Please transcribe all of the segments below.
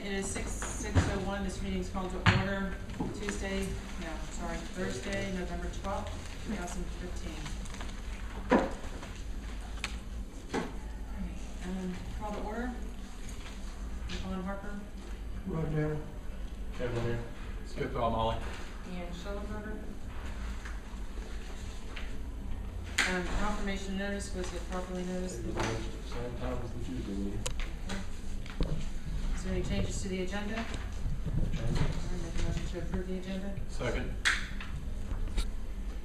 It is 6:01. This meeting is called to order. Thursday, November 12th, 2015. Call to order. Colin Harper. Right there. Kevin here. Skip on Holley. And Schellenberger. Confirmation notice, was it properly noticed? Same time as the Tuesday meeting. Is there any changes to the agenda? Change. I make a motion to approve the agenda. Second.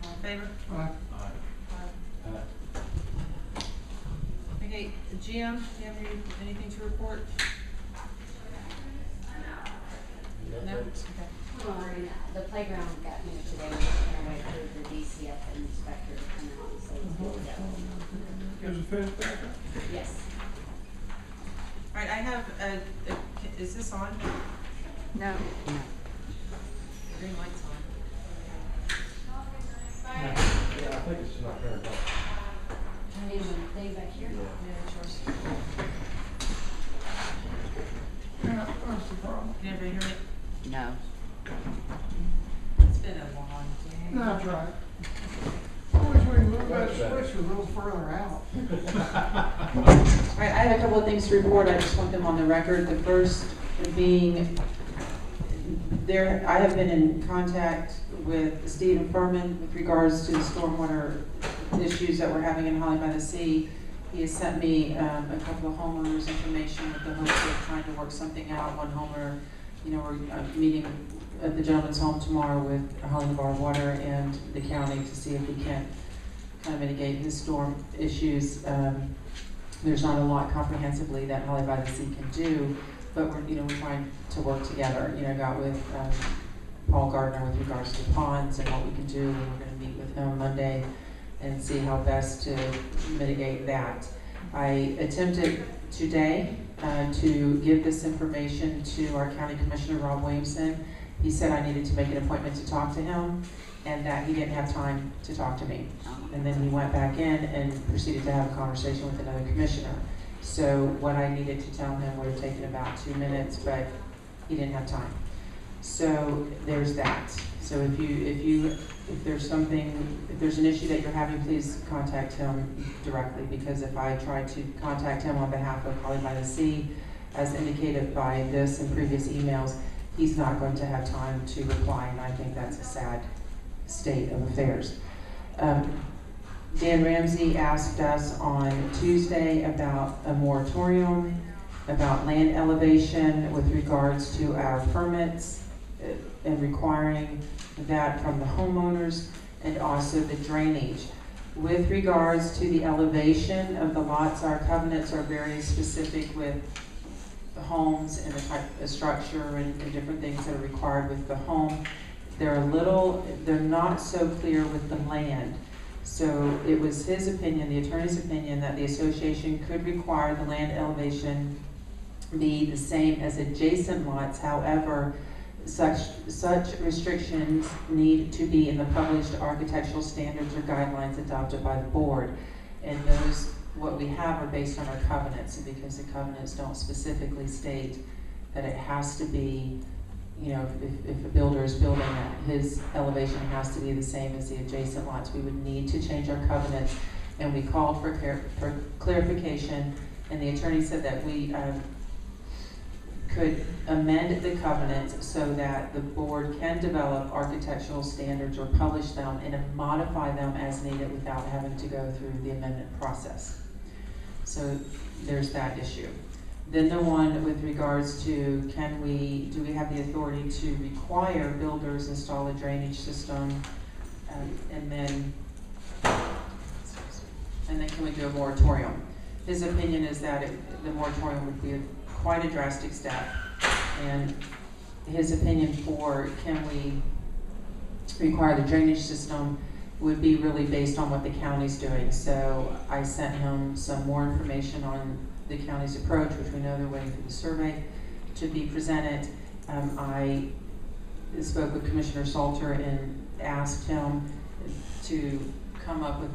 All in favor? Aye. Aye. Okay, Jim, do you have anything to report? No? Okay. Well, the playground got moved today, and I waited for the DCF inspector to come out and say it's good to go. Is it finished back up? Yes. All right, I have is this on? No. Green light's on. Yeah, I think it's not very much. I need one thing back here. Yeah, sure. Yeah, that's the problem. Can everybody hear me? No. It's been a long day. No, that's right. I wish we could move that switch a little further out. All right, I have a couple of things to report. I just want them on the record. The first being, I have been in contact with Stephen Furman with regards to the stormwater issues that we're having in Holley by the Sea. He has sent me a couple of homeowners information with the hopes of trying to work something out. One homeowner, we're meeting at the gentleman's home tomorrow with Holley Bar Water and the county to see if we can kind of mitigate his storm issues. There's not a lot comprehensively that Holley by the Sea can do, but we're trying to work together. Got with Paul Gardner with regards to ponds and what we can do, and we're going to meet with him Monday and see how best to mitigate that. I attempted today to give this information to our County Commissioner, Rob Williamson. He said I needed to make an appointment to talk to him and that he didn't have time to talk to me. And then he went back in and proceeded to have a conversation with another commissioner. So what I needed to tell him would have taken about 2 minutes, but he didn't have time. So there's that. So if there's an issue that you're having, please contact him directly, because if I try to contact him on behalf of Holley by the Sea, as indicated by this and previous emails, he's not going to have time to reply, and I think that's a sad state of affairs. Dan Ramsey asked us on Tuesday about a moratorium, about land elevation with regards to our permits and requiring that from the homeowners, and also the drainage. With regards to the elevation of the lots, our covenants are very specific with the homes and the type of structure and different things that are required with the home. They're not so clear with the land. So it was his opinion, the attorney's opinion, that the association could require the land elevation be the same as adjacent lots. However, such restrictions need to be in the published architectural standards or guidelines adopted by the board. And what we have are based on our covenants, and because the covenants don't specifically state that it has to be, if a builder is building that, his elevation has to be the same as the adjacent lots, we would need to change our covenants. And we called for clarification, and the attorney said that we could amend the covenants so that the board can develop architectural standards or publish them and modify them as needed without having to go through the amendment process. So there's that issue. Then the one with regards to do we have the authority to require builders install a drainage system, and then can we do a moratorium? His opinion is that the moratorium would be quite a drastic step, and his opinion for can we require the drainage system would be really based on what the county's doing. So I sent him some more information on the county's approach, which we know they're waiting for the survey to be presented. I spoke with Commissioner Salter and asked him to come up with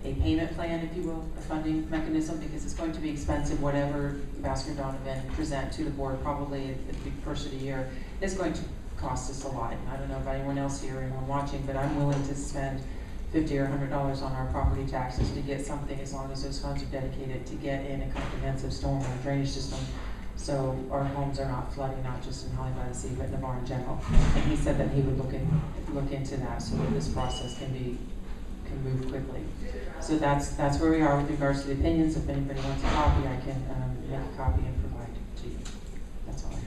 a payment plan, if you will, a funding mechanism, because it's going to be expensive, whatever Vasco and Donovan present to the board, probably at the first of the year, is going to cost us a lot. And I don't know about anyone else here or anyone watching, but I'm willing to spend $50 or $100 on our property taxes to get something, as long as those funds are dedicated to get in a comprehensive storm and drainage system, so our homes are not flooding, not just in Holley by the Sea, but in Navarre in general. And he said that he would look into that, so that this process can move quickly. So that's where we are with regards to the opinions. If anybody wants a copy, I can make a copy and provide to you. That's all I have.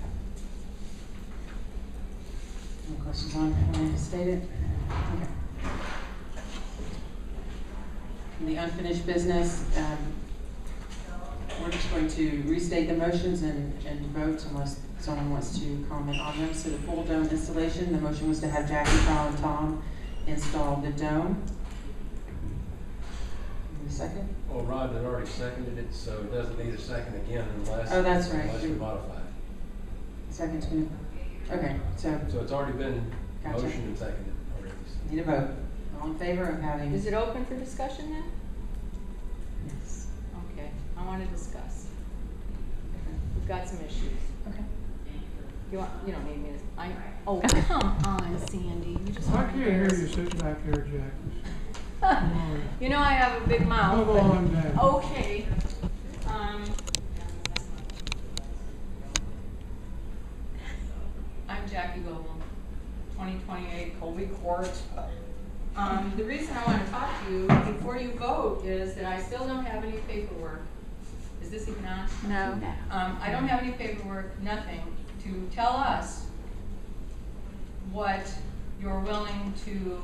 Any questions on how I stated? Okay. The unfinished business, we're just going to restate the motions and vote unless someone wants to comment on them. So the full dome installation, the motion was to have Jackie, Carl, and Tom install the dome. Any second? Well, Rod had already seconded it, so it doesn't need a second again unless. Oh, that's right. Unless we modify it. Second to, okay, so So it's already been Gotcha. motioned and seconded already. need a vote. All in favor of having? Is it open for discussion then? Yes. Okay, I want to discuss. Okay. We've got some issues. Okay. You don't need me to, oh, come on, Sandy, you just I want can't to hear you embarrass. sitting back there, Jack. You know I have a big mouth, Come on down. but, okay. I'm Jackie Goble, 2028 Colby Court. The reason I want to talk to you before you vote is that I still don't have any paperwork. Is this even on? No. I don't have any paperwork, nothing, to tell us what you're willing to,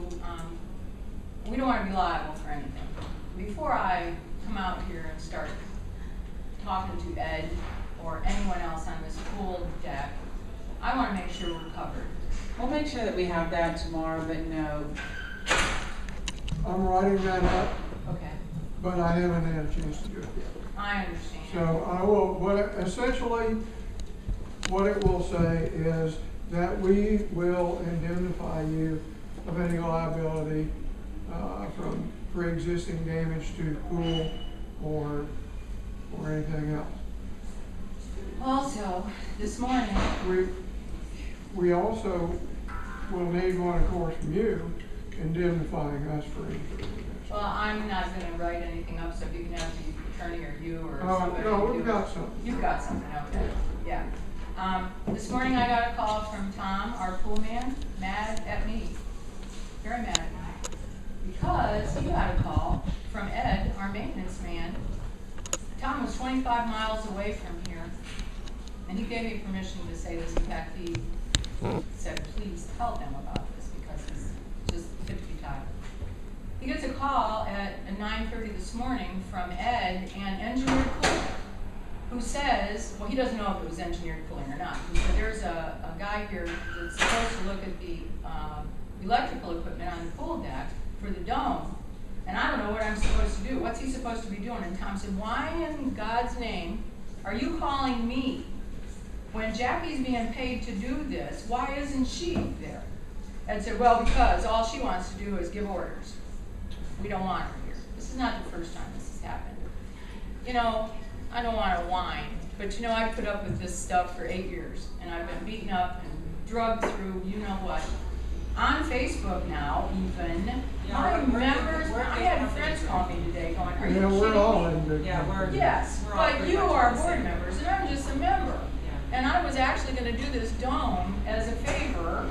we don't want to be liable for anything. Before I come out here and start talking to Ed or anyone else on this pool deck, I want to make sure we're covered. We'll make sure that we have that tomorrow, but no. I'm writing that up, Okay, but I haven't had a chance to do it yet. I understand. So I will, essentially, what it will say is that we will indemnify you of any liability from pre-existing damage to the pool or anything else. Also, this morning, We also will need one, of course, from you indemnifying us for anything. well, I'm not going to write anything up, so if you can have the attorney or you or Oh, somebody. no, do we've it. got something. You've got something, okay, yeah. This morning I got a call from Tom, our pool man, mad at me, very mad at me. Because he got a call from Ed, our maintenance man. Tom was 25 miles away from here, and he gave me permission to say this. In fact, he said, please tell them about this because he's just fit to be tired. He gets a call at 9:30 this morning from Ed and Engineered Cooling, who says, well, he doesn't know if it was engineered cooling or not. He said, there's a guy here that's supposed to look at the electrical equipment on the pool deck for the dome, and I don't know what I'm supposed to do. What's he supposed to be doing? And Tom said, why in God's name are you calling me? When Jackie's being paid to do this, why isn't she there? Ed said, well, because all she wants to do is give orders. We don't want her here. This is not the first time this has happened. You know, I don't want to whine, but you know, I've put up with this stuff for 8 years, and I've been beaten up and drugged through, you know what. On Facebook now, even, my members, I had friends call me today going, are you Yeah, kidding we're all me? in big. Yeah, we're. Yes, We're all but pretty you much are in the board same. members, and I'm just a member. Yeah. And I was actually gonna do this dome as a favor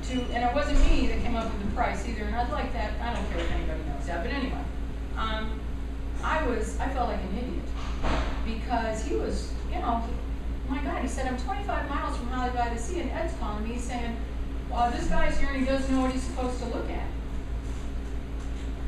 to, and it wasn't me that came up with the price either, and I'd like that, I don't care if anybody knows that, but anyway. I felt like an idiot, because he was, you know, my God, he said, I'm 25 miles from Holley by the Sea, and Ed's calling me saying, well, this guy's here and he doesn't know what he's supposed to look at.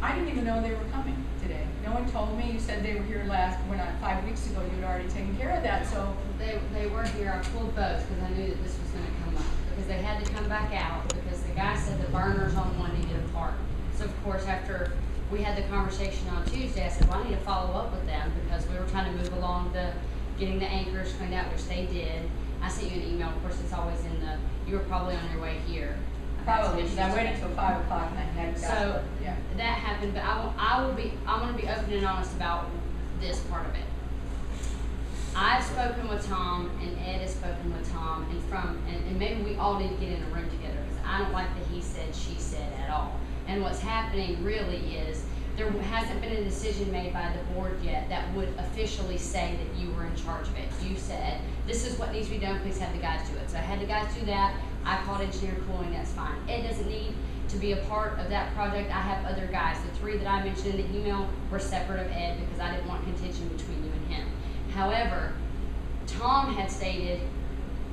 I didn't even know they were coming today. No one told me. You said they were here 5 weeks ago, you had already taken care of that, so. They were here, I pulled both because I knew that this was gonna come up. Because they had to come back out because the guy said the burners on one needed a part. So of course, after we had the conversation on Tuesday, I said, well, I need to follow up with them because we were trying to move along getting the anchors cleaned out, which they did. I sent you an email, of course, it's always you were probably on your way here. I Probably, because I waited till 5 o'clock and I hadn't got So, it, yeah. that happened, but I'm gonna be open and honest about this part of it. I've spoken with Tom, and Ed has spoken with Tom, and maybe we all need to get in a room together, because I don't like the he said, she said at all. And what's happening really is, there hasn't been a decision made by the board yet that would officially say that you were in charge of it. You said, this is what needs to be done, please have the guys do it. So I had the guys do that, I called engineer cooling, that's fine. Ed doesn't need to be a part of that project. I have other guys. The 3 that I mentioned in the email were separate of Ed because I didn't want contention between you and him. However, Tom had stated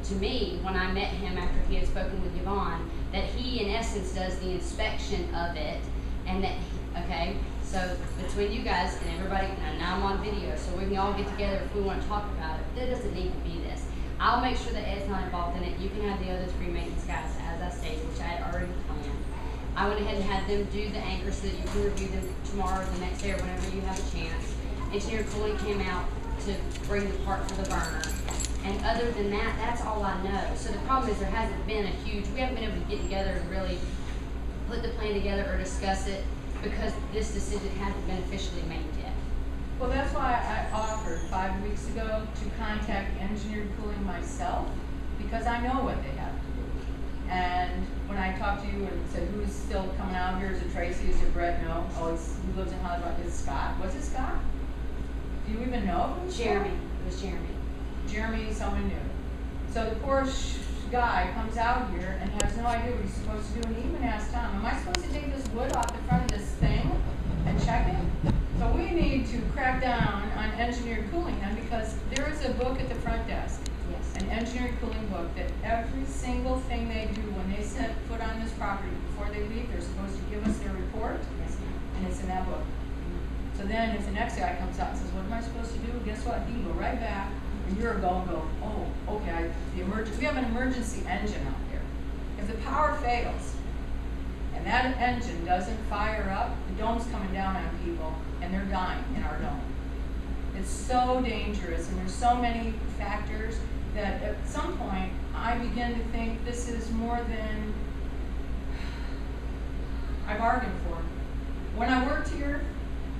to me when I met him after he had spoken with Yvonne that he in essence does the inspection of it, and that, okay, so between you guys and everybody, now I'm on video, so we can all get together if we want to talk about it. There doesn't need to be this. I'll make sure that Ed's not involved in it. You can have the other 3 maintenance guys, as I stated, which I had already planned. I went ahead and had them do the anchors so that you can review them tomorrow, the next day, or whenever you have a chance. Engineer Cooley came out to bring the part for the burner. And other than that, that's all I know. So the problem is there hasn't been a huge, we haven't been able to get together and really put the plan together or discuss it because this decision hasn't been officially made yet. Well, that's why I offered 5 weeks ago to contact Engineered Cooling myself, because I know what they have to do. And when I talked to you and said, who's still coming out here? Is it Tracy? Is it Brett? No. Oh, he lives in Hollywood. Is it Scott? Was it Scott? Do you even know? Jeremy. It was Jeremy. Jeremy, someone new. So the poor guy comes out here and has no idea what he's supposed to do, and he even asked Tom, am I supposed to take this wood off the front of this thing and check it? So we need to crack down on engineered cooling then, because there is a book at the front desk, Yes. an engineered cooling book, that every single thing they do when they set foot on this property, before they leave, they're supposed to give us their report, Yes, ma'am. and it's in that book. So then if the next guy comes out and says, what am I supposed to do? Guess what? He can go right back a year ago and go, oh, okay, we have an emergency engine out there. If the power fails and that engine doesn't fire up, the dome's coming down on people and they're dying in our dome. It's so dangerous, and there's so many factors that at some point I begin to think this is more than I bargained for. When I worked here,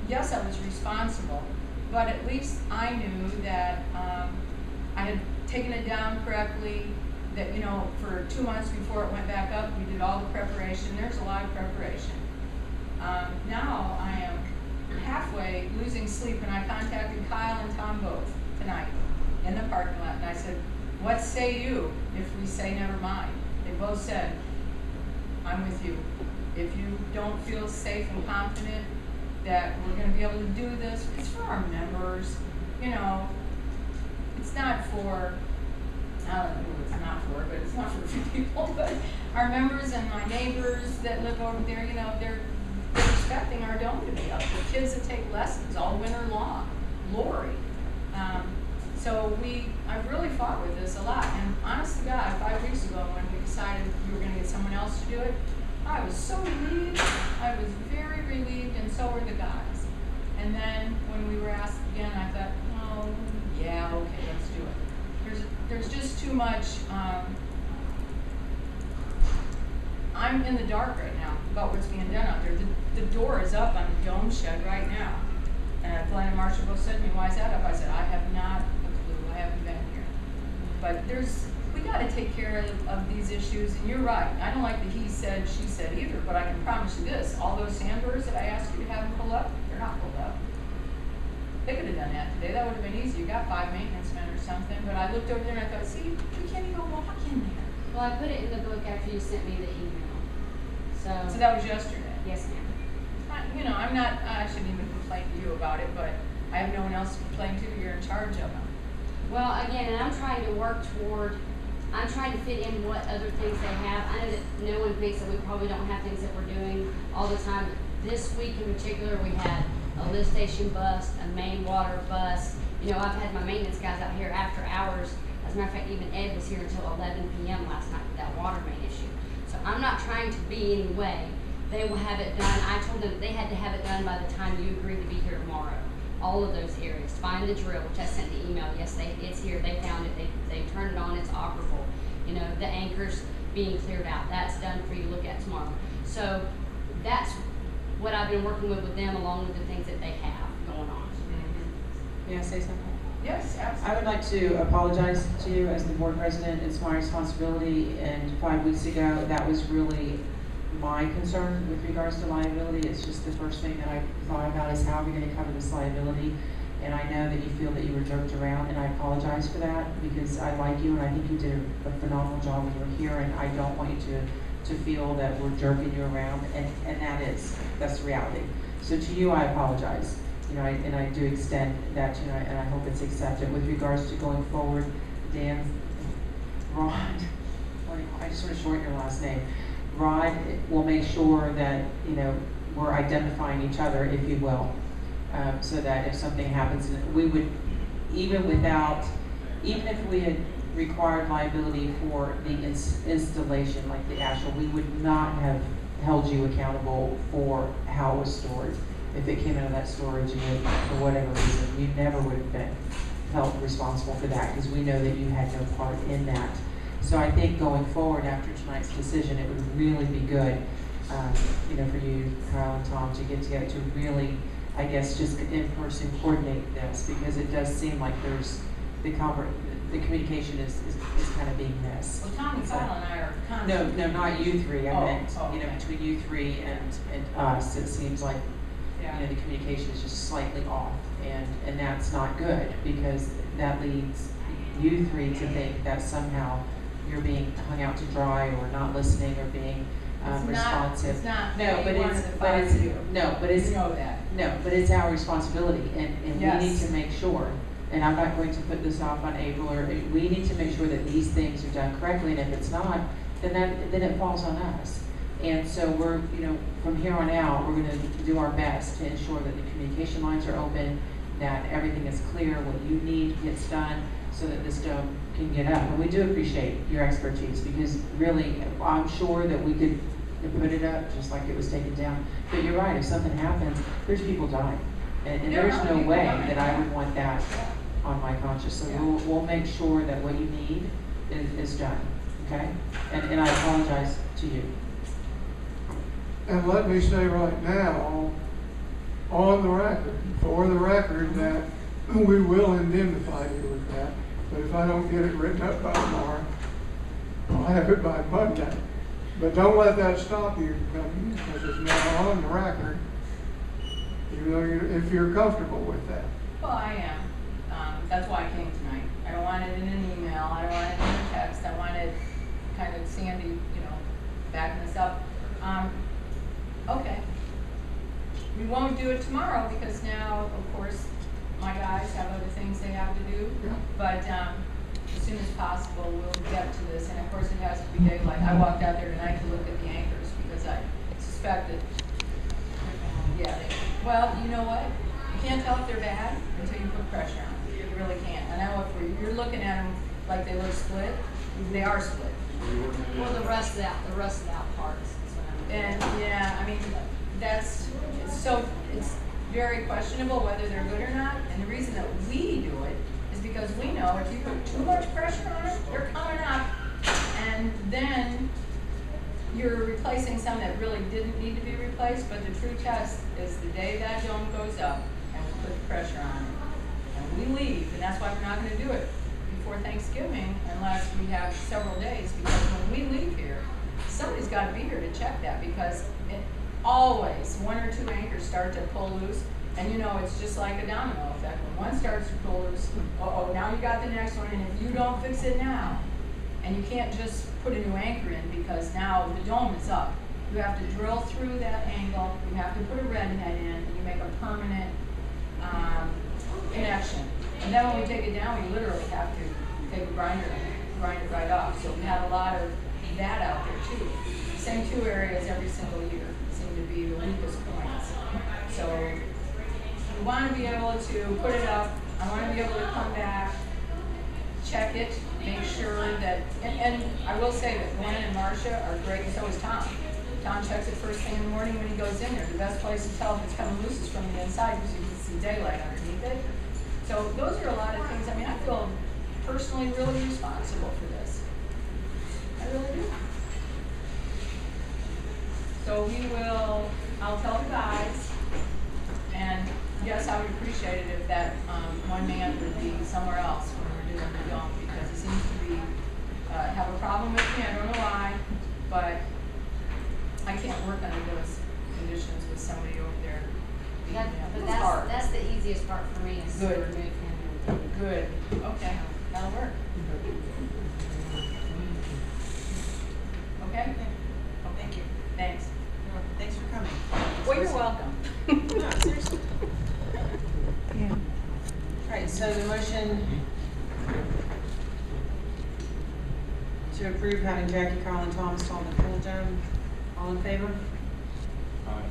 yes, I was responsible, but at least I knew that I had taken it down correctly, that, you know, for 2 months before it went back up, we did all the preparation. There's a lot of preparation. Now I am halfway losing sleep, and I contacted Kyle and Tom both tonight in the parking lot, and I said, what say you if we say never mind? They both said, I'm with you. If you don't feel safe and confident that we're going to be able to do this, it's for our members, you know. It's not for, I don't know who it's not for, but it's not for people, but our members and my neighbors that live over there, you know, they're expecting our dome to be up. The kids that take lessons all winter long, Lori. So I've really fought with this a lot, and honest to God, 5 weeks ago when we decided we were going to get someone else to do it, I was so relieved. I was very relieved, and so were the guys. And then when we were asked again, I thought, oh, yeah, okay, let's do it. There's just too much. I'm in the dark right now about what's being done out there. The door is up on the dome shed right now. And Glenn and Marshall both said to me, why is that up? I said, I have not a clue. I haven't been here. But we got to take care of these issues, and you're right. I don't like the he said, she said either, but I can promise you this. All those sandburs that I asked you to have them pull up, they're not pulled up. They could have done that today. That would have been easy. You got 5 maintenance men or something, but I looked over there and I thought, see, we can't even walk in there. Well, I put it in the book after you sent me the email. So that was yesterday. Yes, ma'am. You know, I shouldn't even complain to you about it, but I have no one else to complain to. You're in charge of them. Well, again, and I'm trying to fit in what other things they have. I know that no one thinks that we probably don't have things that we're doing all the time. This week in particular, we had a lift station bust, a main water bust. You know, I've had my maintenance guys out here after hours. As a matter of fact, even Ed was here until 11 p.m. last night with that water main issue. So I'm not trying to be any way. They will have it done. I told them they had to have it done by the time you agreed to be here tomorrow. All of those areas. Find the drill, which I sent the email. Yes, it's here. They found it. They turned it on. It's operable. You know, the anchors, being cleared out. That's done for you to look at tomorrow. So that's what I've been working with them, along with the things that they have going on. May I say something? Yes, absolutely. I would like to apologize to you as the board president. It's my responsibility, and 5 weeks ago, that was really my concern with regards to liability. It's just the first thing that I thought about is how are we going to cover this liability? And I know that you feel that you were jerked around, and I apologize for that because I like you and I think you did a phenomenal job when you were here, and I don't want you to feel that we're jerking you around, and that's the reality. So to you, I apologize. You know, and I do extend that to you, and I hope it's accepted. With regards to going forward, Dan, Rod, I just want to shorten your last name. Rod will make sure that, you know, we're identifying each other, if you will, so that if something happens, we would, even if we had required liability for the installation, like the actual, we would not have held you accountable for how it was stored. If it came out of that storage unit for whatever reason, you never would have been held responsible for that because we know that you had no part in that. So I think going forward after tonight's decision, it would really be good, you know, for you, Kyle and Tom, to get together to really, I guess, just in person coordinate this, because it does seem like there's the communication is kind of being missed. Well, Tom and Kyle and I are constantly. No, not you three. I meant, you know, Okay. between you three and us, it seems like, Yeah. you know, the communication is just slightly off, and that's not good, because that leads you three to think that somehow you're being hung out to dry, or not listening, or being responsive. It's not. No, but any one it's, of the but five it's, of you. no, but it's, You know that. no, but it's our responsibility, and Yes. we need to make sure, and I'm not going to put this off on April, or we need to make sure that these things are done correctly, and if it's not, then it falls on us. And so we're, you know, from here on out, we're gonna do our best to ensure that the communication lines are open, that everything is clear, what you need gets done, so that this dome can get up. And we do appreciate your expertise, because really, I'm sure that we could put it up just like it was taken down. But you're right, if something happens, there's people dying. And There there's are no people way dying. that I would want that on my conscience. So Yeah. we'll make sure that what you need is done, okay? And I apologize to you. And let me say right now, on the record, for the record, that we will indemnify you with that. But if I don't get it written up by tomorrow, I'll have it by Monday. But don't let that stop you from coming, because it's now on the record, even though if you're comfortable with that. Well, I am. That's why I came tonight. I don't want it in an email. I don't want it in a text. I wanted kind of Sandy, you know, backing us up. Okay. We won't do it tomorrow because now, of course, my guys have other things they have to do. Yeah. But as soon as possible, we'll get to this. And of course, it has to be daylight. I walked out there tonight to look at the anchors because I suspected. Yeah. Well, you know what? You can't tell if they're bad until you put pressure on them. You really can't. And I know if you're looking at them like they look split, they are split. Well, the rust out parts. That's what I'm doing. And yeah, I mean, it's very questionable whether they're good or not. And the reason that we do it is because we know if you put too much pressure on them, they're coming up. And then you're replacing some that really didn't need to be replaced. But the true test is the day that dome goes up and we put the pressure on it. And we leave, and that's why we're not gonna do it before Thanksgiving unless we have several days, because when we leave here, somebody's gotta be here to check that, because it always, one or two anchors start to pull loose, and you know, it's just like a domino effect. When one starts to pull loose, uh-oh, now you got the next one, and if you don't fix it now, and you can't just put a new anchor in because now the dome is up. You have to drill through that angle, you have to put a red head in, and you make a permanent connection. And then when we take it down, we literally have to take a grinder and grind it right off. So we have a lot of that out there too. Same two areas every single year seem to be the weakest points. So we want to be able to put it up. I want to be able to come back, check it, make sure that, and I will say that Glenn and Marcia are great, and so is Tom. Tom checks it first thing in the morning when he goes in there. The best place to tell if it's coming loose is from the inside, because you can see daylight underneath it. So those are a lot of things. I mean, I feel personally really responsible for this. I really do. So I'll tell the guys, and yes, I would appreciate it if that, one man would be somewhere else when we're doing the dump, because he seems to be, have a problem with me, I don't know why, but I can't work under those conditions with somebody over there. That, but It's hard. that's the easiest part for me is to Good. remove him. Good, okay, that'll work. Okay? Thank you. Thanks. Thanks for coming. Well, you're welcome. No, seriously. All right, so the motion to approve having Jackie, Carl, and Tom install the pool gym, all in favor? Aye.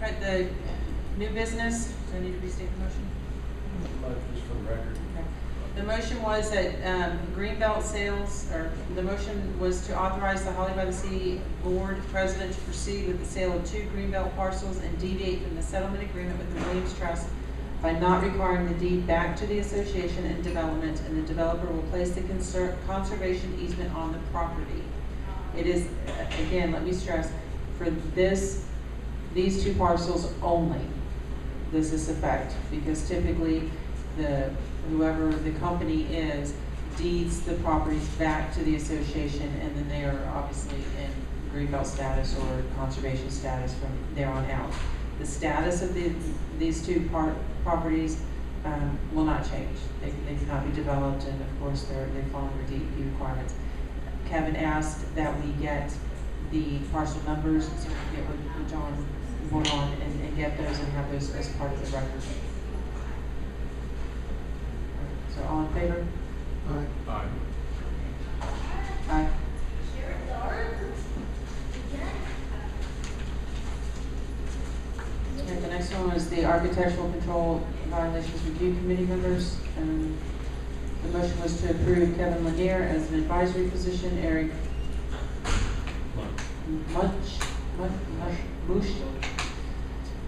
All right, the new business, do I need to restate the motion? Just for the record. Okay. The motion was that Greenbelt Sales, or the motion was to authorize the Holley by the Sea Board President to proceed with the sale of 2 Greenbelt parcels and deviate from the settlement agreement with the Williams Trust by not requiring the deed back to the association and development, and the developer will place the conservation easement on the property. It is, again, let me stress, for these 2 parcels only, does this affect, because typically whoever the company is deeds the properties back to the association, and then they are obviously in greenbelt status or conservation status from there on out. The status of these 2 properties will not change. They cannot be developed, and of course they fall under DEP requirements. Kevin asked that we get the parcel numbers, so we can get with John on and get those and have those as part of the record. So all in favor? Aye. Aye. Okay, the next one was the Architectural Control Violations Review Committee members. And the motion was to approve Kevin Lanier as an advisory position, Eric Bush,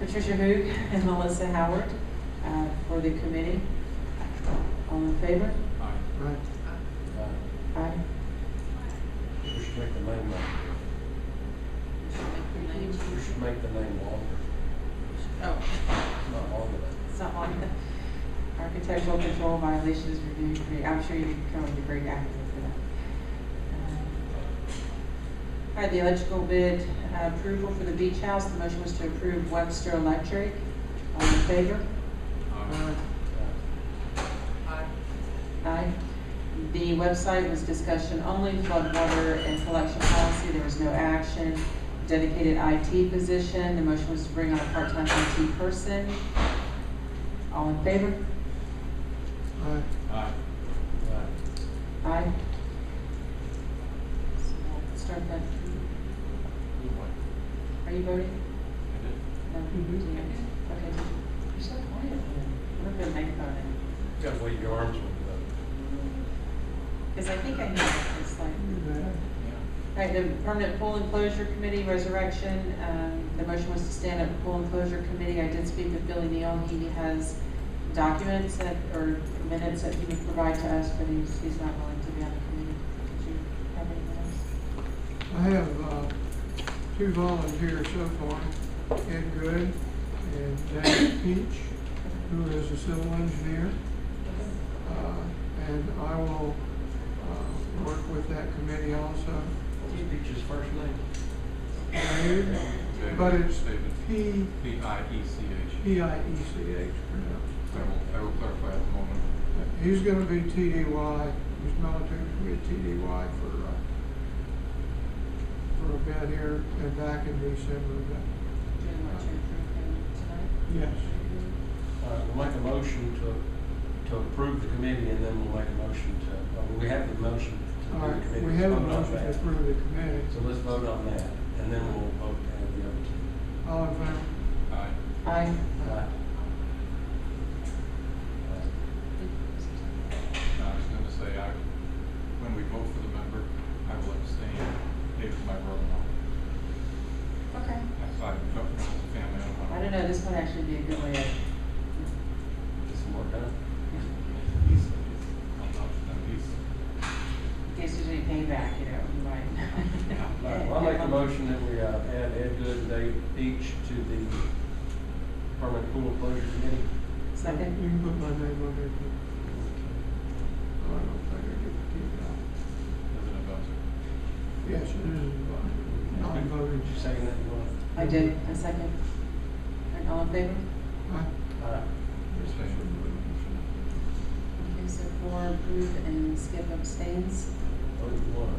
Patricia Hoog, and Melissa Howard for the committee. All in favor? Aye. Aye. We should make the name longer. We should make the name longer, Oh, not longer. it's not on the Architectural Control Violations Review Committee. I'm sure you can come up with a great acronym for that. All right, the electrical bid approval for the beach house. The motion was to approve Webster Electric. All in favor? Aye. Aye. The website was discussion only, floodwater and collection policy. There was no action. Dedicated IT position. The motion was to bring on a part-time IT person. All in favor? Aye. Aye. Aye. So we'll start that. Are you voting? No. Mhm. Okay. You're so quiet. I'm gonna make a vote. You gotta wave your arms with Because I think I know what it's like. Yeah. All right, the Permanent Pool Enclosure Committee resurrection, the motion was to stand up Pool Enclosure Committee. I did speak with Billy Neal. He has documents or minutes that he would provide to us, but he's not willing to be on the committee. Did you have anything else? I have 2 volunteers so far, Ed Good and Dan Peach, who is a civil engineer. And I will work with that committee also. What's Peach's first name? But it's P-I-E-C-H. P-I-E-C-H pronounced. I will clarify at the moment. He's gonna be TDY, he's military, to be a TDY for a bit here and back in December. Do you want to approve him tonight? Yes. We'll make a motion to approve the committee, and then we'll make a motion to, we have the motion to All do the right, committee. we have a Let's vote on motion to that. approve the committee. So let's vote on that, and then we'll vote to have the other 2. All in favor? Aye. Aye. Aye. I was gonna say, when we vote for the member, I will abstain. David's my brother-in-law. Okay. I don't know the family. I don't know, this might actually be a good way of, Get some more done. He's in case there's any payback, you know, you might. Second? You can put my name on there too. Oh, I don't think I get to keep that. As an advisor. Yes, it is advisory, non-voting. Did you second that, you want? I did, a second. All right, all in favor? Aye. Okay, so 4 approve and Skip abstains. Vote one.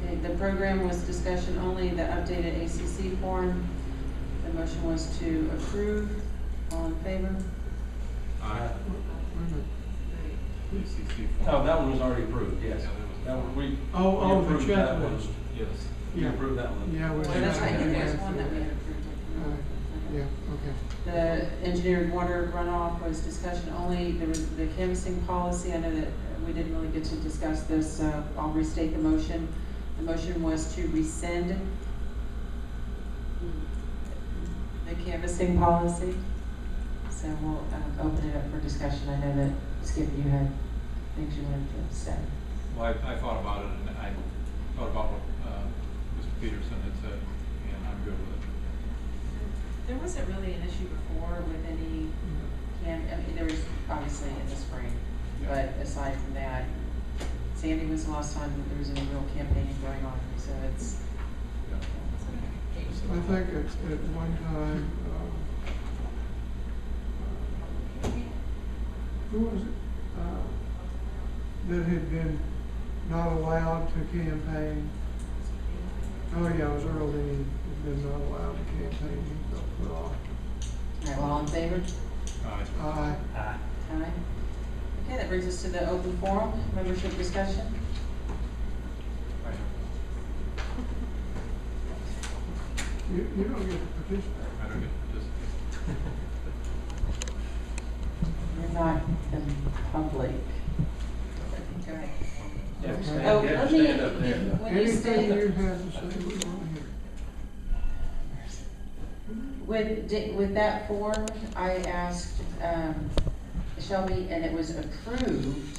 Okay, the program was discussion only, the updated ACC form. The motion was to approve. All in favor? Aye. ACC Oh, form. that one was already approved, yes. Yeah, that was- That one, we. Oh, we the approved that one. checklist. Yes. We Yeah. approved that one. Yeah, we. Well, that's right, and there's one that we had approved. Yeah, okay. The engineered water runoff was discussion only. There was the canvassing policy. I know that we didn't really get to discuss this. I'll restate the motion. The motion was to rescind the canvassing policy. So we'll open it up for discussion. I know that, Skip, you had things you wanted to say. Well, I thought about it, and I thought about what Mr. Peterson had said, and I'm good with it. There wasn't really an issue before with any I mean, there was obviously in the spring, Yeah. but aside from that, Sandy was the last time that there was any real campaigning going on, so it's. Yeah. I think at one time, who was it? That had been not allowed to campaign. Oh, yeah, it was Earl Dean, had been not allowed to campaign, he got put off. All right, well, all in favor? Aye. Aye. Aye. Aye. Okay, that brings us to the open forum, membership discussion. I have- You don't get to participate. I don't get to You're not in public. Go ahead. You have to stand, Oh, you have let to me, stand up there. when you Anything stand you up, have to say, we want to hear. with that form, I asked, Shelby, and it was approved,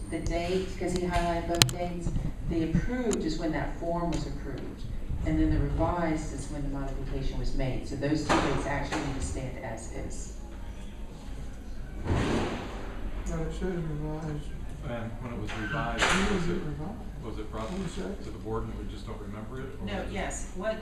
the date, because he highlighted both dates. The approved is when that form was approved, and then the revised is when the modification was made. So those two dates actually need to stand as is. But it says revised. And when it was revised, When was was it it, revised? was it brought When was that? to the board and we just don't remember it? or No, was it- yes, what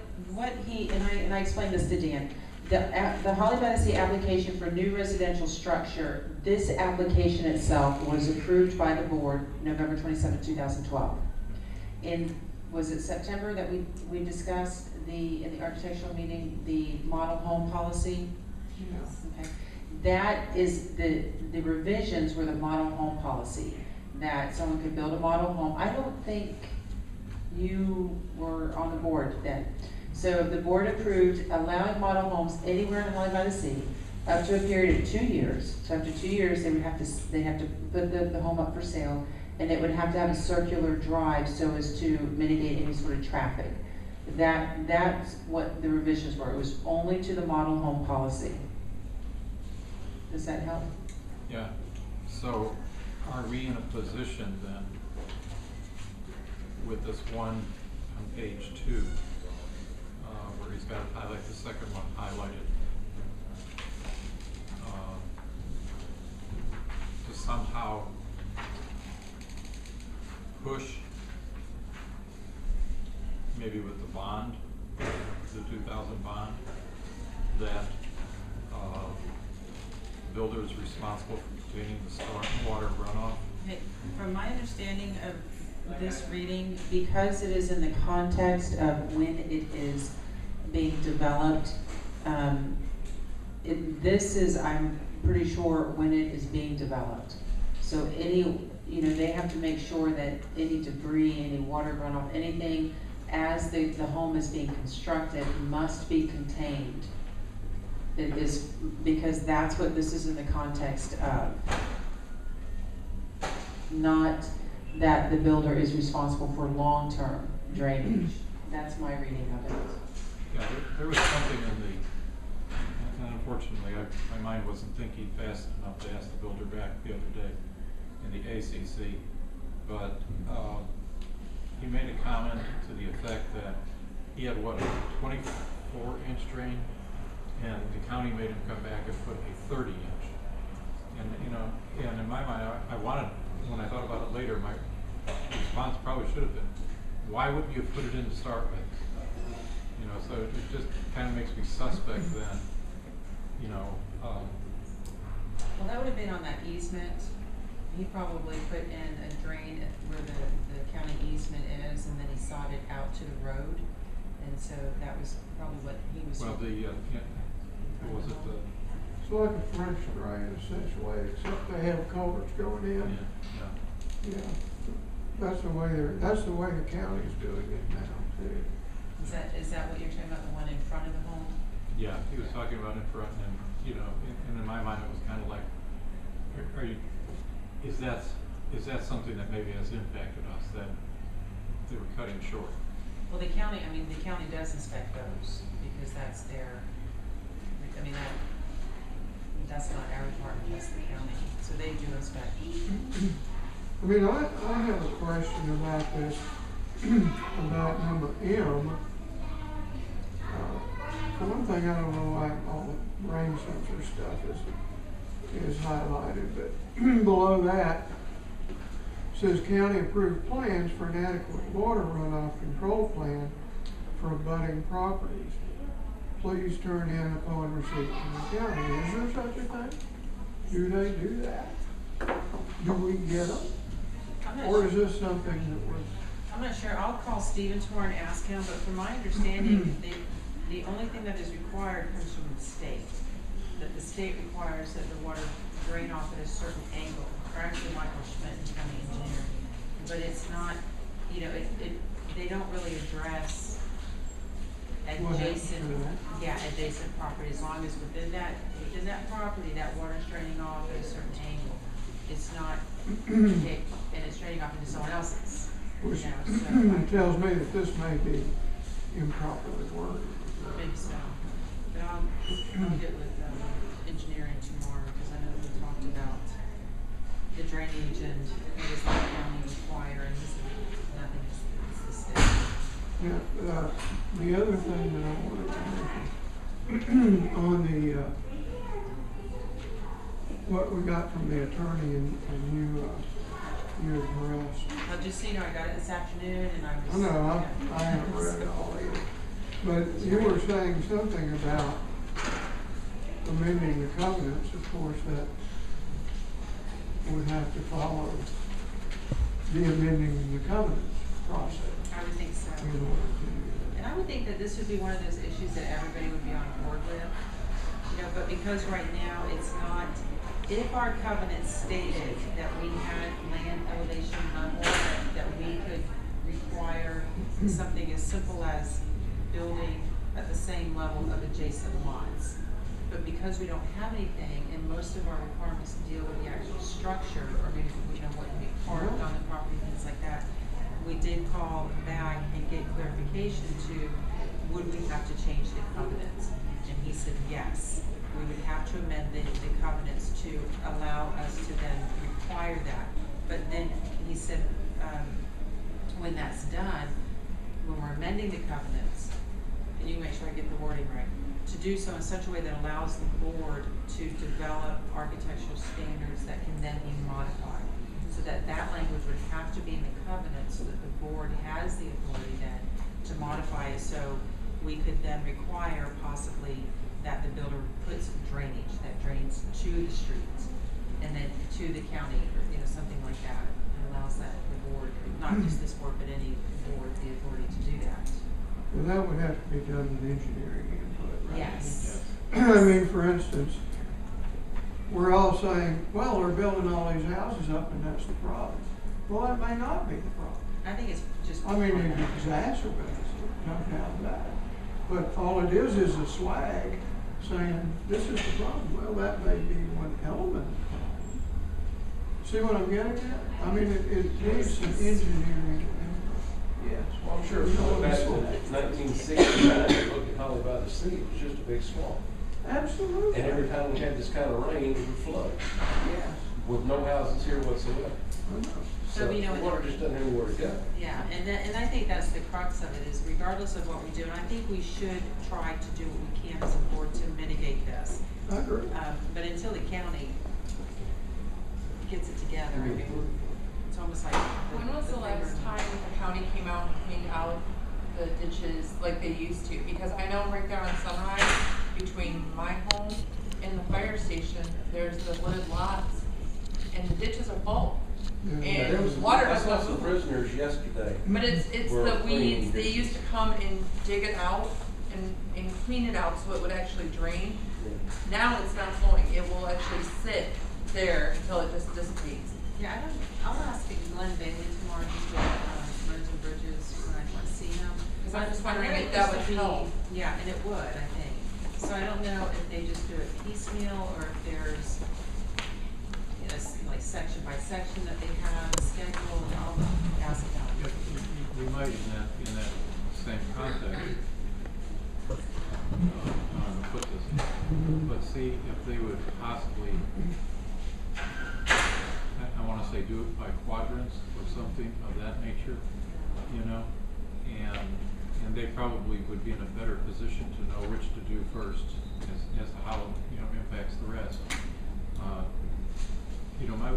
he, and I explained this to Dan, the Holley by the Sea application for new residential structure, this application itself was approved by the board November 27, 2012. Was it September that we discussed in the architectural meeting, the model home policy? Yeah. Okay. That is, the revisions were the model home policy, that someone could build a model home. I don't think you were on the board then. So the board approved allowing model homes anywhere in Holley by the Sea up to a period of 2 years. So after 2 years, they have to put the home up for sale, and it would have to have a circular drive so as to mitigate any sort of traffic. That's what the revisions were. It was only to the model home policy. Does that help? Yeah, so are we in a position then with this one on page 2, where he's got to highlight the second one highlighted, to somehow push, maybe with the bond, the 2,000 bond, that the builder is responsible for containing the stormwater runoff? Okay, from my understanding of this reading, because it is in the context of when it is being developed, this is, I'm pretty sure, when it is being developed. So they have to make sure that any debris, any water runoff, anything as the home is being constructed must be contained. It is, because that's what this is in the context of. Not that the builder is responsible for long-term drainage. That's my reading of it. Yeah, there was something in the, and unfortunately, my mind wasn't thinking fast enough to ask the builder back the other day in the ACC, but he made a comment to the effect that he had, what, a 24-inch drain, and the county made him come back and put a 30-inch. probably should have been. Why wouldn't you have put it in to start with? You know, so it just kind of makes me suspect then, you know, Well, that would have been on that easement. He probably put in a drain where the county easement is, and then he sawed it out to the road. And so that was probably what he was. well, what was it, It's like a French drain essentially, except they have culverts going in. yeah. Yeah, that's the way the county's doing it now too. Is that what you're talking about, the one in front of the home? Yeah, he was talking about in front, and, you know, and in my mind, it was kind of like, is that something that maybe has impacted us, that they were cutting short? Well, the county does inspect those, because that's their, I mean, that's not our department, that's the county, so they do inspect. I mean, I have a question about this, about number M. For one thing, I don't know why all the rain sensor stuff is highlighted, but below that says county approved plans for an adequate water runoff control plan for abutting properties. Please turn in upon receipt from the county. Is there such a thing? Do they do that? Do we get them? Or is this something that was? I'm not sure, I'll call Stephen tomorrow and ask him, but from my understanding, the only thing that is required comes from the state. That the state requires that the water drain off at a certain angle, or actually Michael Schmidt, county engineer. But it's not, you know, they don't really address adjacent property, as long as within that property, that water's draining off at a certain angle. It's not, and it's draining off into someone else's. Which So, tells me that this may be improperly worded. maybe so. But I'll get with engineering tomorrow, because I know we talked about the drainage and what does the county require, and this is nothing, it's the state. Yeah, the other thing that I wanted to mention, on the, what we got from the attorney and you addressed. Well, just so you know, I got it this afternoon, and I I was. know, I haven't read it all either. But you were saying something about amending the covenants, of course, that would have to follow the amending the covenants process. I would think so. In order to do that. And I would think that this would be one of those issues that everybody would be on board with. You know, but because right now it's not, if our covenant stated that we had land elevation level, that we could require something as simple as building at the same level of adjacent lots. But because we don't have anything, and most of our requirements deal with the actual structure, or maybe, you know, what can be parked on the property, things like that, we did call back and get clarification to, would we have to change the covenants? And he said, yes, we would have to amend the covenants to allow us to then require that. But then he said, when that's done, when we're amending the covenants, and you make sure I get the wording right, to do so in such a way that allows the board to develop architectural standards that can then be modified. So that language would have to be in the covenant, so that the board has the authority then to modify it, so we could then require possibly that the builder puts drainage that drains to the streets and then to the county, or, you know, something like that, and allows that the board, not just this board, but any board, the authority to do that. Well, that would have to be done with engineering input, right? Yes. I mean, for instance, we're all saying, well, we're building all these houses up and that's the problem. Well, that may not be the problem. I think it's just. I mean, it exacerbates it, no doubt about it. But all it is a swag saying, this is the problem. Well, that may be one element of the problem. See what I'm getting at? I mean, it needs some engineering input. Yes. Well, I'm sure if you go back to 1969, you look at Holley by the Sea, it was just a big swamp. Absolutely. And every time we had this kind of rain, it would flood, Yes. with no houses here whatsoever. I know. So, you know, the water just doesn't have anywhere to go. Yeah, and I think that's the crux of it, is regardless of what we do, and I think we should try to do what we can as a board to mitigate this. I agree. But until the county gets it together, I mean, it's almost like. When was the last time the county came out and cleaned out the ditches like they used to? Because I know right there on Sunrise, between my home and the fire station, there's the wooded lots, and the ditches are full. Yeah. And water I doesn't saw some move. prisoners yesterday. But it's We're the weeds, cleaning they used to come and dig it out and clean it out so it would actually drain. Now it's not flowing, it will actually sit there until it just dissipates. Yeah, I'll ask Glenn Bailey tomorrow, he's with, Roads and Bridges, when I want to see him. Because I'm just wondering I know if it that used would to be- help. Yeah, and it would, I think. So I don't know if they just do it piecemeal, or if there's, you know, like section by section that they have scheduled, I'll ask about it. We might in that same context, put this, but see if they would possibly, I wanna say do it by quadrants or something of that nature, you know? And they probably would be in a better position to know which to do first as to how, you know, impacts the rest. You know, my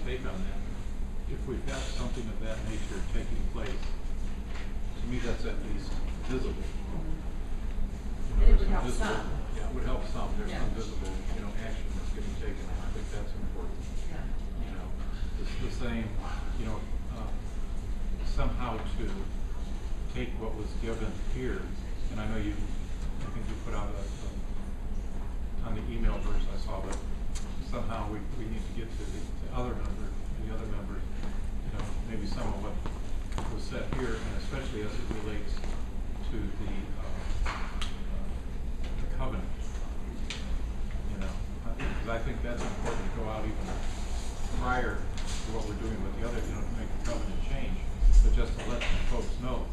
take on that, if we've got something of that nature taking place, to me, that's at least visible. You know, And it would there's help visible- some. Yeah, it would help some. There's Yeah. some visible, you know, action that's getting taken. I think that's important. Yeah. You know, the same, you know, somehow to take what was given here, and I know I think you put out on the email verse I saw, but somehow we need to get to the other members, you know, maybe some of what was said here, and especially as it relates to the covenant. You know, because I think that's important to go out even prior to what we're doing with the other, you know, to make the covenant change, but just to let the folks know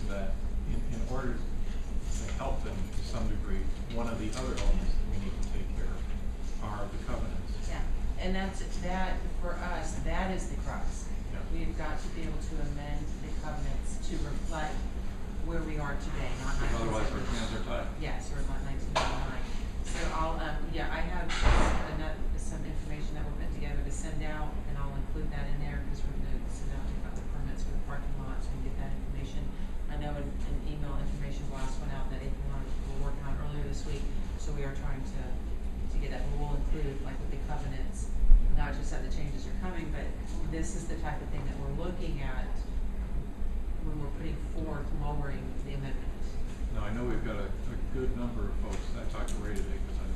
that in order to help them to some degree, one of the other elements that we need to take care of are the covenants. Yeah, and that, for us, that is the crux. Yeah. We've got to be able to amend the covenants to reflect where we are today, not Otherwise, our 1979. hands are tied. Yes, or not 1999. So I'll, I have some information that we're putting together to send out, and I'll include that in there, because we're gonna send out about the permits for the parking lots and get that information. I know an email information blast went out that April and I were working on earlier this week, so we are trying to get that, but we'll include, like with the covenants, not just that the changes are coming, but this is the type of thing that we're looking at when we're putting forth lowering the amendment. Now, I know we've got a good number of folks, I talked to Ray today, because I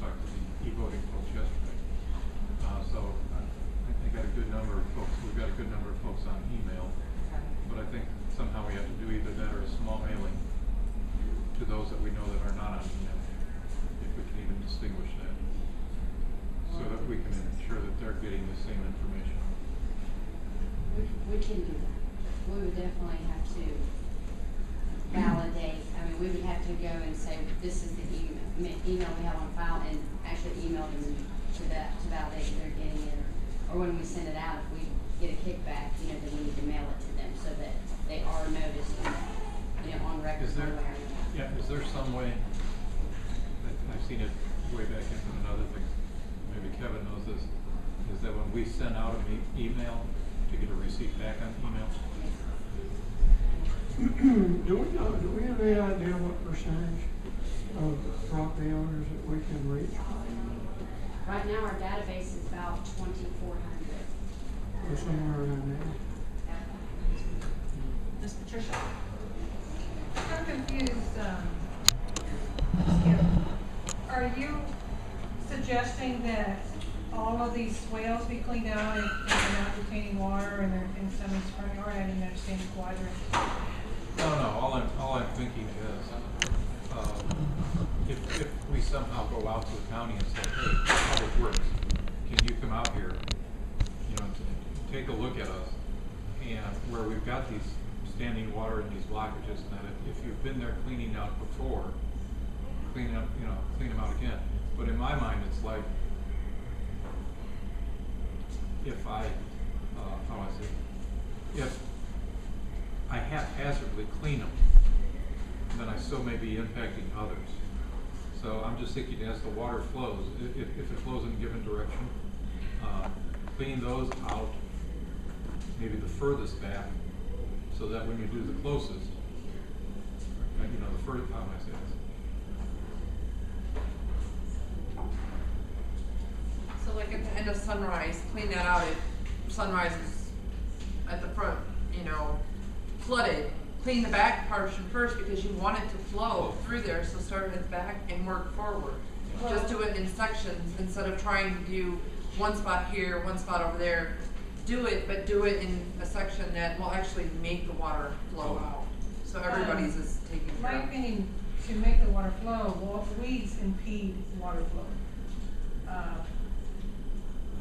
talked to the e-voting folks yesterday. So I got a good number of folks, we've got a good number of folks on email, Okay. but I think somehow we have to do either that or a small mailing to those that we know that are not on email, if we can even distinguish that, so that we can ensure that they're getting the same information. We can do that. We would definitely have to validate, I mean, we would have to go and say, this is the email we have on file, and actually email them to validate that they're getting it. Or when we send it out, if we get a kickback, you know, then we need to mail it to them so that they are noticed, you know, on record. Is there, one way or another. yeah, is there some way, I've seen it way back into another thing, maybe Kevin knows this, is that when we send out an email to get a receipt back on email? Do we have any idea what percentage of property owners that we can reach? Right now, our database is about 2,400. Or somewhere around there? Ms. Patricia? I'm confused, Skip. Are you suggesting that all of these swales be cleaned out if they're not retaining water and they're in some spring, or I didn't understand the quadrant? No, all I'm thinking is, if we somehow go out to the county and say, hey, Public Works, can you come out here, you know, to take a look at us, and where we've got these standing water and these blockages, and that if you've been there cleaning out before, clean them out again. But in my mind, it's like, if I haphazardly clean them, then I still may be impacting others. So I'm just thinking, as the water flows, if it flows in a given direction, clean those out maybe the furthest back, so that when you do the closest, you know, the furthest, how am I saying this? So like at the end of Sunrise, clean that out if Sunrise is at the front, you know, flooded. Clean the back portion first because you want it to flow through there, so start at the back and work forward. Just do it in sections instead of trying to do one spot here, one spot over there. Do it, but do it in a section that will actually make the water flow out. So everybody's is taken My care of. opinion, to make the water flow, weeds impede water flow.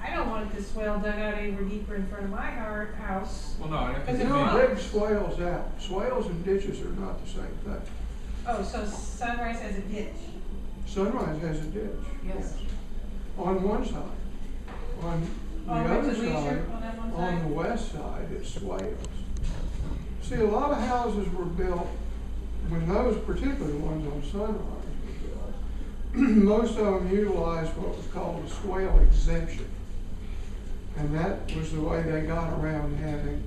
I don't want this swale dug out anywhere deeper in front of my house. Well, no, I Because You it don't floods. dig swales out. Swales and ditches are not the same thing. Oh, so Sunrise has a ditch. Sunrise has a ditch. Yes. On one side. On the On other Richard Leisure, side, on that one on side? the west side, it's swales. See, a lot of houses were built, when those particular ones on Sunrise were built, most of them utilized what was called a swale exemption. And that was the way they got around having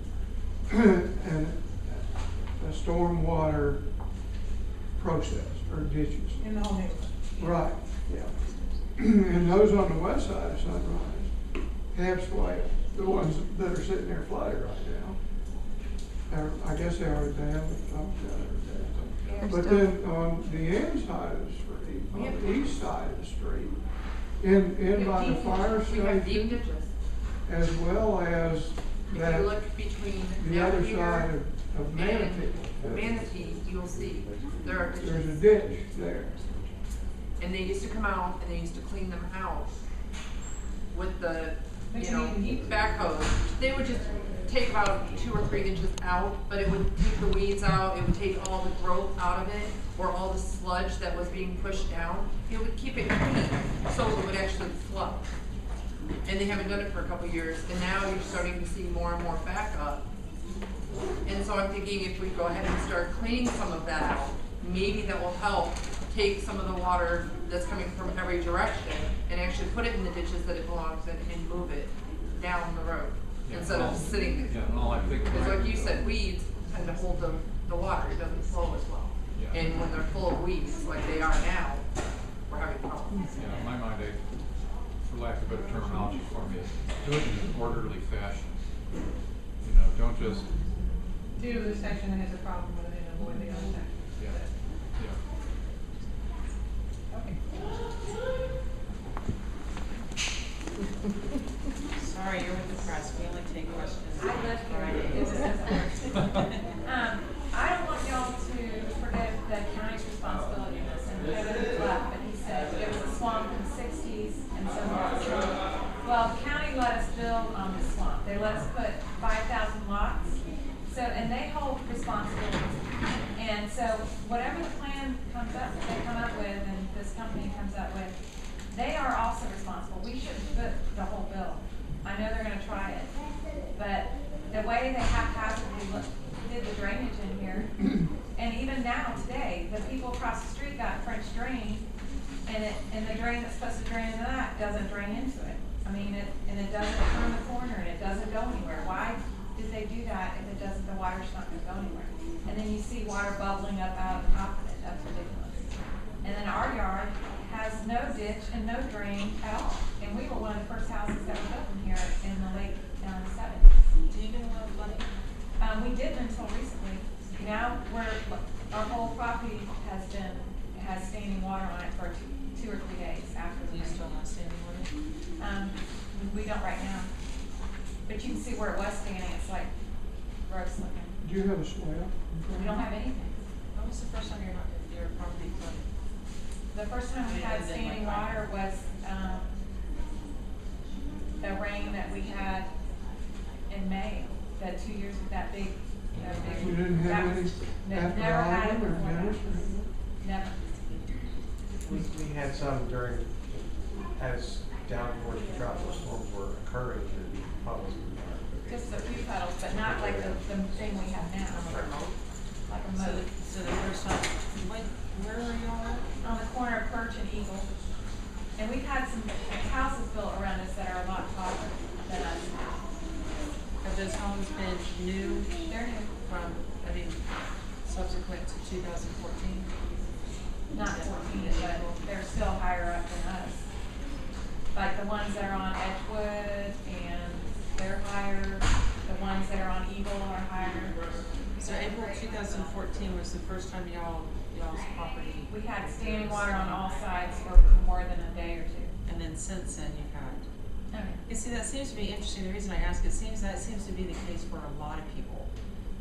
a stormwater process or ditches. In the whole neighborhood. Right, yeah. And those on the west side of Sunrise have swales, the ones that are sitting there flooded right now. I guess they already have, but then on the inside of the street, on the east side of the street, in by the fire We have deep station, ditches. as well as If you that, look between the down other here side of and Manatee. Manatee, you'll see there are ditches. There's a ditch there. And they used to come out and they used to clean them out with the, But you you know, need to keep- backhoe. They would just take about 2 or 3 inches out, but it would take the weeds out, it would take all the growth out of it, or all the sludge that was being pushed down. It would keep it clean, so it would actually flow. And they haven't done it for a couple years, and now you're starting to see more and more backup. And so I'm thinking if we go ahead and start cleaning some of that out, maybe that will help take some of the water that's coming from every direction and actually put it in the ditches that it belongs in and move it down the road Yeah, instead of well, sitting there. Yeah, and all I think. Because like you said, weeds tend to hold the water, it doesn't flow as well. Yeah. And when they're full of weeds, like they are now, we're having problems. Yeah, in my mind, for lack of better terminology for me, do it in an orderly fashion. You know, don't just, Do the section that has a problem with it and avoid the other section. yeah, yeah. Okay. Sorry, you're with the press, we only take questions. I left Friday. I don't want y'all to forget the county's responsibility in this, and Kevin left, but he said it was a swamp in the 60s and so on. Well, the county let us build on the swamp. They let us put 5,000 lots, so, and they hold responsibility. And so whatever the plan comes up, they come up with, and this company comes up with, they are also responsible. We shouldn't foot the whole bill. I know they're gonna try it, but the way they haphazardly did the drainage in here, and even now, today, the people across the street got French drain, and the drain that's supposed to drain into that doesn't drain into it. I mean, it doesn't turn the corner, and it doesn't go anywhere. Why did they do that if it doesn't, the water's not gonna go anywhere? And then you see water bubbling up out of the top of it, that's ridiculous. And then our yard has no ditch and no drain at all, and we were one of the first houses that was built in here in the late 70s. Do you get a lot of flooding? We didn't until recently. Now our whole property has standing water on it for 2 or 3 days after Do the you rain. still have standing water? We don't right now, but you can see where it was standing. It's like gross looking. Do you have a swale? We don't have anything. When was the first time your property flooded? The first time we had standing water was the rain that we had in May. The 2 years of that big. You didn't that have any was- after Never had it Ivan or before that. Dennis or anything? Never. We had some during, as downpours and tropical storms were occurring, the puddles would Just a few puddles, but not like the thing we have now. Like a moat. So the first time, where are you all at? On the corner of Perch and Eagle. And we've had some houses built around us that are a lot taller than us. Have those homes been new They're new. from, I mean, subsequent to 2014? Not 14, but they're still higher up than us. Like the ones that are on Edgewood, and they're higher. The ones that are on Eagle are higher. So April 2014 was the first time y'all's property, We had standing water on all sides for more than a day or two. and then since then you've had. Okay. You see, that seems to be interesting. The reason I ask, that seems to be the case for a lot of people.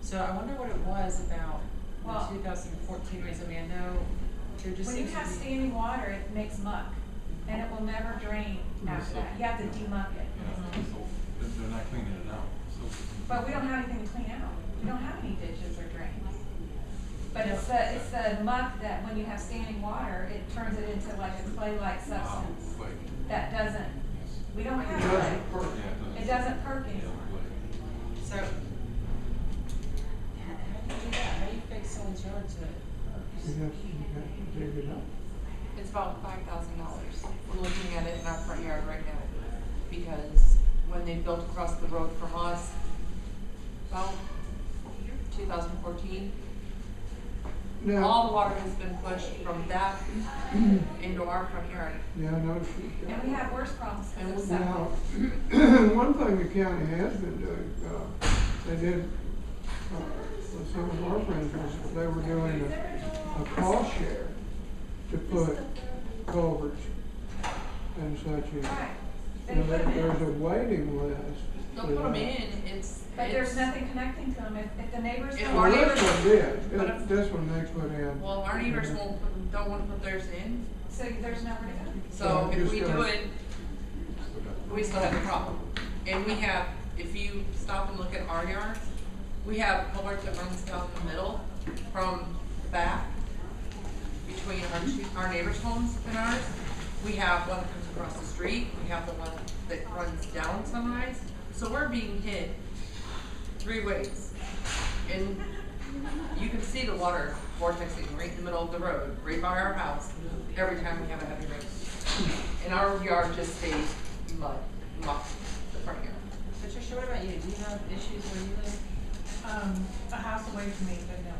So I wonder what it was about Well- the 2014 raise. I mean, I know there just When you seems to have be. standing water, it makes muck, and it will never drain after that. You have to demuck it. Yeah, so they're not cleaning it out. So- But we don't have anything to clean out. We don't have any ditches or drains. But it's the muck that when you have standing water, it turns it into like a clay-like substance Clay. that doesn't, Yes. we don't have It clay. doesn't perk. Yeah, It doesn't perk Yeah, anymore. clay. So, how do you do that? How do you fix someone's yard to? You have to dig it up. It's about $5,000. We're looking at it in our front yard right now, because when they built across the road from us, about 2014, Now, all the water has been pushed from that into our front yard. yeah, no, she, And we have worse problems And because of we- septic. now, one thing the county has been doing, they did, with some of our friends, was they were doing a cost share to put culverts and such in. Right. They And put 'em in. there's a waiting list. They'll for put them that. in, it's. But there's nothing connecting to them. If the neighbors If don't. Well, our this neighbors- one did, But if- this one they put in. Well, our neighbors don't wanna put theirs in, So there's nowhere to go. so Yeah, if we just do gonna- it, we still have a problem. And we have, if you stop and look at our yard, we have a culvert that runs down the middle from the back between our neighbors' homes and ours. We have one that comes across the street, we have the one that runs down Sunrise. So we're being hit 3 ways. And you can see the water vortexing right in the middle of the road, right by our house, every time we have a heavy rain. And our yard just stays muck, the front yard. Patricia, what about you? Do you have issues where you live? A house away from me, but no.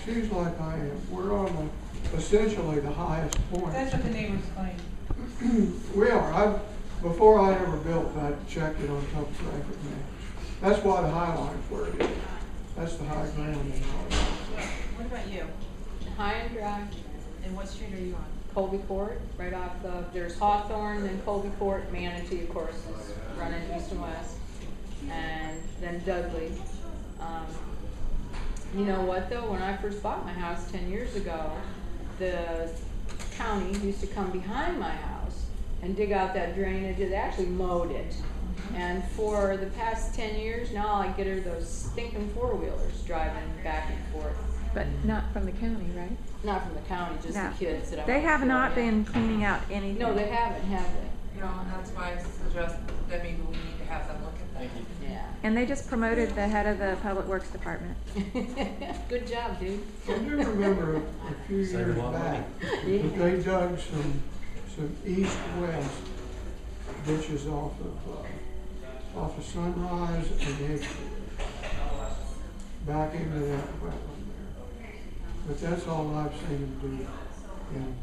She's like I am. We're on essentially the highest point. That's what the neighbors claim. We are. Before I ever built, I checked it on topographic maps. That's why the high line's where it is. That's the high ground in our life. What about you? High and dry, And what street are you on? Colby Court, right off of, there's Hawthorne, then Colby Court, Manatee, of course, is running east and west, and then Dudley. You know what though, when I first bought my house 10 years ago, the county used to come behind my house and dig out that drainage. It actually mowed it. And for the past 10 years, now all I get are those stinking four-wheelers driving back and forth. But not from the county, right? Not from the county, just No. the kids that I. They want to have throw not in. been cleaning out anything. No, they haven't, have they? You know, and that's why I suggest that maybe we need to have them look at that. Yeah. And they just promoted the head of the Public Works Department. Good job, dude. I do remember a few Save a years lot of money. back, that they dug some east-west ditches off of Sunrise and Edgewood, back into that wetland there. But that's all I've seen them do in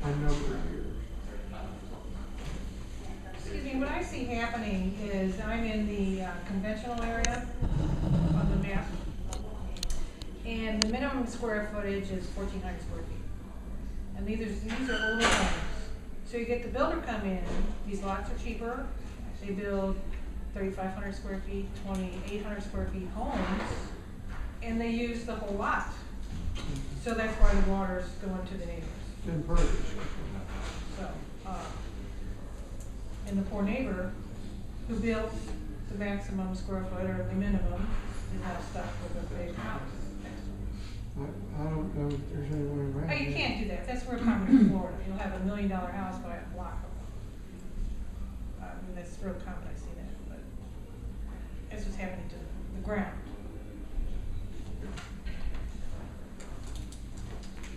a number of years. Excuse me, what I see happening is I'm in the conventional area on the map. And the minimum square footage is 1,400 square feet. And these are older homes. So you get the builder come in, these lots are cheaper, they build 3,500 square feet, 2,800 square feet homes, and they use the whole lot. So that's why the water's going to the neighbors. It's impervious. So, and the poor neighbor who built the maximum square foot or the minimum is now stuck with a big house next to him. I don't know if there's anyone around. Oh, you here. can't do that. That's where it comes in Florida. You'll have $1 million house by a block of them. I mean, that's real common. I see that, but that's what's happening to the ground.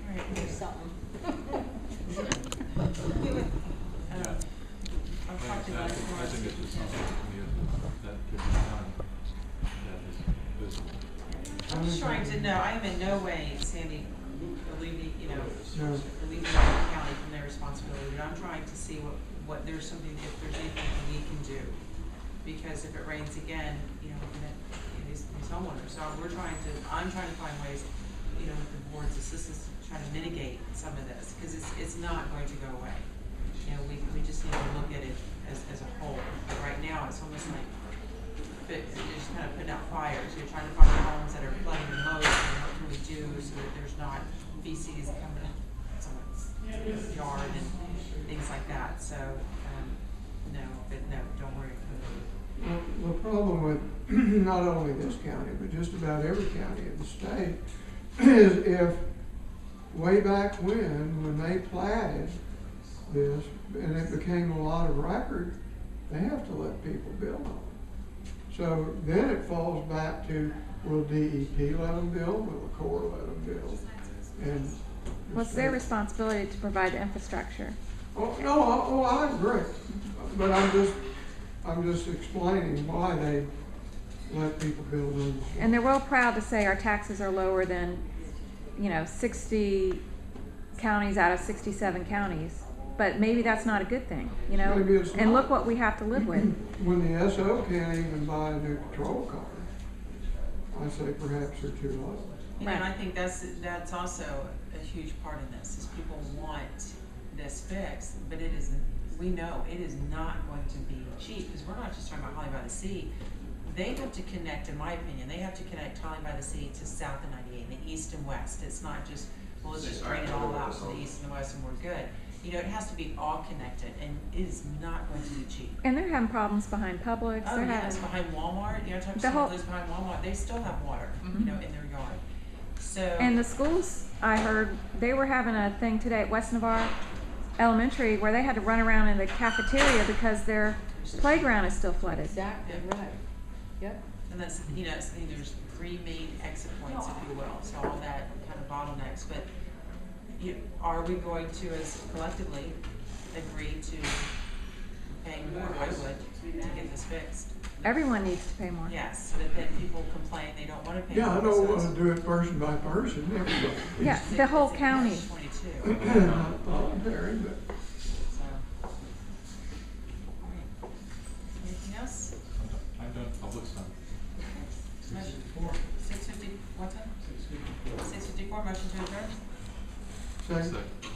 All right, here's something. talk to I Les think more. it's just something to me that could be done that is visible. I'm just trying to know, I am in no way, Sandy, alleviating, No. alleviating the county from their responsibility, but I'm trying to see what there's something, if there's anything that we can do. Because if it rains again, these homeowners, so I'm trying to find ways, with the board's assistance to try to mitigate some of this, because it's not going to go away. We just need to look at it as a whole. But right now, it's almost like you're just kind of putting out fires. You're trying to find the homes that are flooding the most, and what can we do so that there's not feces coming in someone's yard and things like that. So, no, don't worry. Well, the problem with not only this county, but just about every county in the state is if way back when they platted this and it became a lot of record, they have to let people build on it. So then it falls back to, will DEP let them build? Will the Corps let them build? And Well, it's their responsibility to provide the infrastructure. I agree. But I'm just explaining why they let people build on the shore. And they're real proud to say our taxes are lower than, 60 counties out of 67 counties. But maybe that's not a good thing, Maybe it's And look not. what we have to live with. When the SO can't even buy a new patrol car, I say perhaps they're too low. And I think that's also a huge part of this, is people want this fixed, but we know it is not going to be cheap, because we're not just talking about Holley by the Sea. They have to connect, in my opinion, Holley by the Sea to south of 98, and the east and west. It's not just, well, let's just drain it all out to the east and the west and we're good. It has to be all connected, and it is not going to be cheap. And they're having problems behind Publix. Oh, They're yes, having, behind Walmart, talk to The someone whole- who lives behind Walmart, they still have water, in their yard. So. and the schools, I heard, they were having a thing today at West Navarre Elementary where they had to run around in the cafeteria because their playground is still flooded. Exactly, right. Yep. And that's, there's 3 main exit points, if you will, so all that kind of bottlenecks, but are we going to, as collectively, agree to pay more, I would, to get this fixed? Everyone needs to pay more. Yes, so that then people complain they don't want to pay more. Yeah, I don't want to do it person by person, everybody. Yeah, the whole county. 22. Not voluntary, but. So. All right. Anything else? I'm done, public's done. Motion. 6:50, what time? 6:54, motion to adjourn? Second. Second.